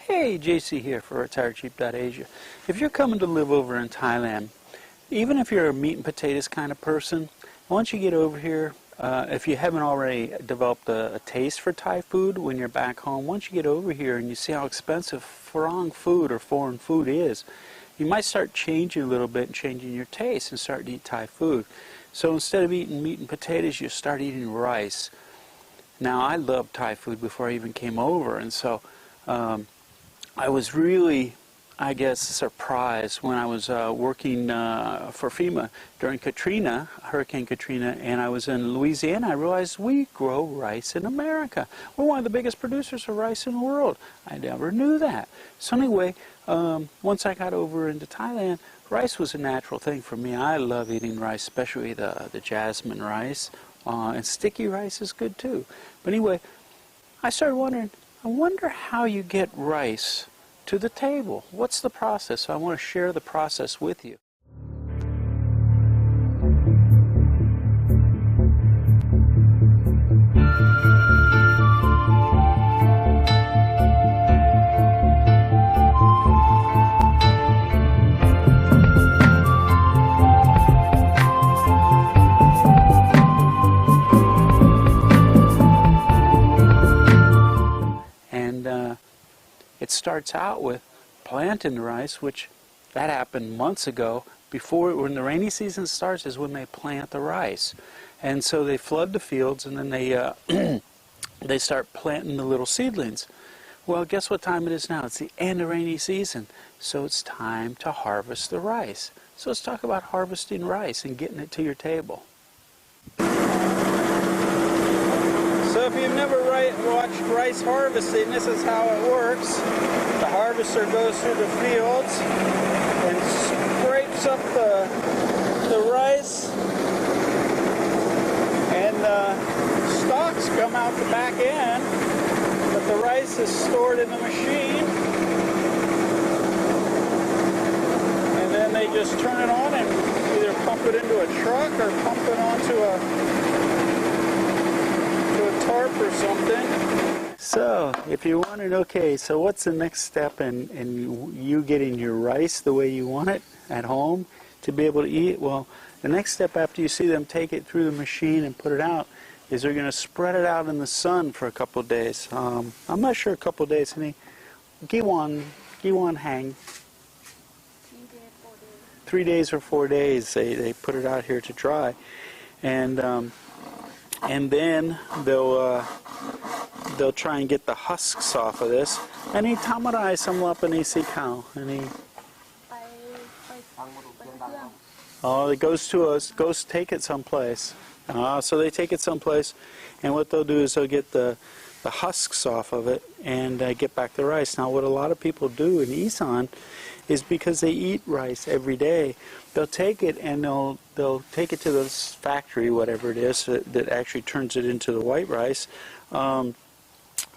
Hey, JC here for RetiredCheap.Asia. If you're coming to live over in Thailand, even if you're a meat and potatoes kind of person, once you get over here, if you haven't already developed a taste for Thai food when you're back home, once you get over here and you see how expensive foreign food is, you might start changing a little bit and changing your taste and start to eat Thai food. So instead of eating meat and potatoes, you start eating rice. Now, I loved Thai food before I even came over, and so I was really, I guess, surprised when I was working for FEMA during Hurricane Katrina, and I was in Louisiana. I realized we grow rice in America. We're one of the biggest producers of rice in the world. I never knew that. So anyway, once I got over into Thailand, rice was a natural thing for me. I love eating rice, especially the Jasmine rice, and sticky rice is good too. But anyway, I started wondering, I wonder how you get rice to the table. What's the process? So I want to share the process with you. It starts out with planting the rice, which that happened months ago. When the rainy season starts is when they plant the rice. And so they flood the fields, and then they start planting the little seedlings. Well, guess what time it is now? It's the end of rainy season, so it's time to harvest the rice. So let's talk about harvesting rice and getting it to your table. So if you've never watched rice harvesting, this is how it works. The harvester goes through the fields and scrapes up the rice, and the stalks come out the back end, but the rice is stored in the machine, and then they just turn it on and either pump it into a truck or pump it onto a tarp or something. So, if you're wondering, okay, so what's the next step in you getting your rice the way you want it at home to be able to eat it? Well, the next step after you see them take it through the machine and put it out is they're going to spread it out in the sun for a couple of days. I'm not sure a couple of days, honey. Giwan hang. 3 days or 4 days they put it out here to dry. And then they'll try and get the husks off of this. Any tamarai samlap any sikao? Any? Oh, it goes take it someplace. So they take it someplace, and what they'll do is they'll get the husks off of it and get back the rice. Now, what a lot of people do in Issan is because they eat rice every day, they'll take it and they'll take it to this factory, whatever it is, that actually turns it into the white rice,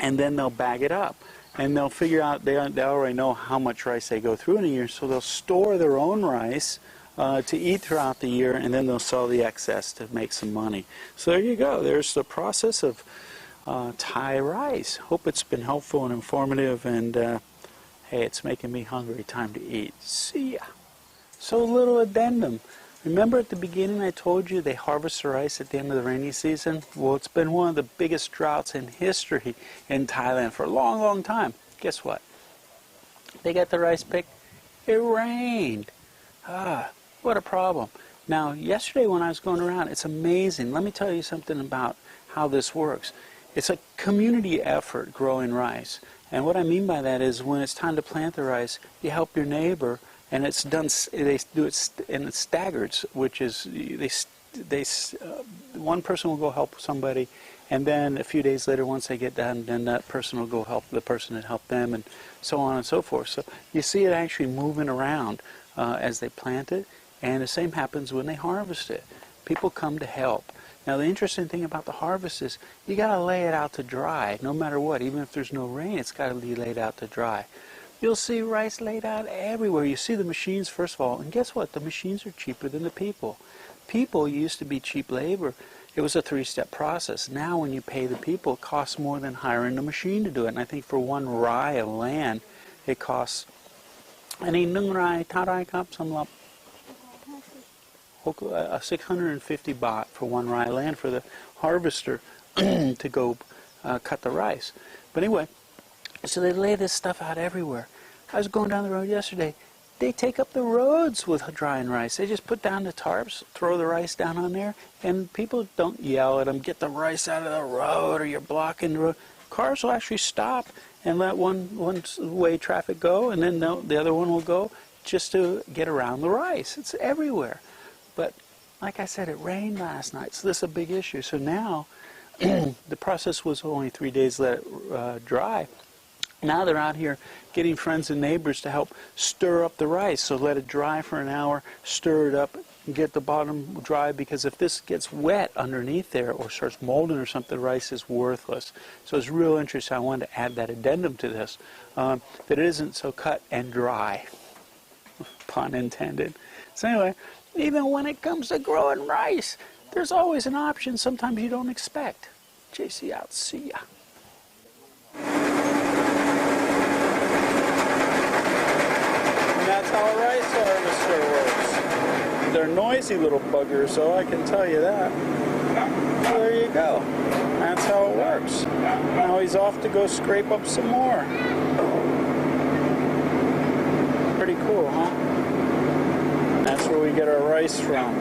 and then they'll bag it up. And they'll figure out, they already know how much rice they go through in a year, so they'll store their own rice to eat throughout the year, and then they'll sell the excess to make some money. So there you go. There's the process of Thai rice. Hope it's been helpful and informative, and hey, it's making me hungry. Time to eat. See ya. So a little addendum. Remember at the beginning I told you they harvest the rice at the end of the rainy season? Well, it's been one of the biggest droughts in history in Thailand for a long, long time. Guess what? They got the rice picked. It rained. What a problem. Now, yesterday when I was going around, it's amazing. Let me tell you something about how this works. It's a community effort growing rice. And what I mean by that is when it's time to plant the rice, you help your neighbor, and it's done. They do it and it's staggered, which is one person will go help somebody, and then a few days later, once they get done, then that person will go help the person that helped them, and so on and so forth. So you see it actually moving around as they plant it, and the same happens when they harvest it. People come to help. Now, the interesting thing about the harvest is you got to lay it out to dry, no matter what. Even if there's no rain, it's got to be laid out to dry. You'll see rice laid out everywhere. You see the machines, first of all, and guess what? The machines are cheaper than the people. People used to be cheap labor. It was a three-step process. Now when you pay the people, it costs more than hiring a machine to do it. And I think for one rai of land, it costs อันนี้1 รายเท่าไรครับสำหรับ 650 baht for 1 rai land for the harvester to go cut the rice. But anyway, so they lay this stuff out everywhere. I was going down the road yesterday. They take up the roads with drying rice. They just put down the tarps, throw the rice down on there, and people don't yell at them, get the rice out of the road or you're blocking the road. Cars will actually stop and let one-way traffic go, and then the other one will go just to get around the rice. It's everywhere. But like I said, it rained last night, so this is a big issue. So now the process was only 3 days let it dry. Now they're out here getting friends and neighbors to help stir up the rice. So let it dry for an hour, stir it up, and get the bottom dry, because if this gets wet underneath there or starts molding or something, the rice is worthless. So it's real interesting. I wanted to add that addendum to this, that it isn't so cut and dry, pun intended. So anyway, even when it comes to growing rice, there's always an option sometimes you don't expect. JC out. See ya. That's how a rice harvester works. They're noisy little buggers, so I can tell you that. So there you go. That's how it works. Now he's off to go scrape up some more. Pretty cool, huh? That's where we get our rice from.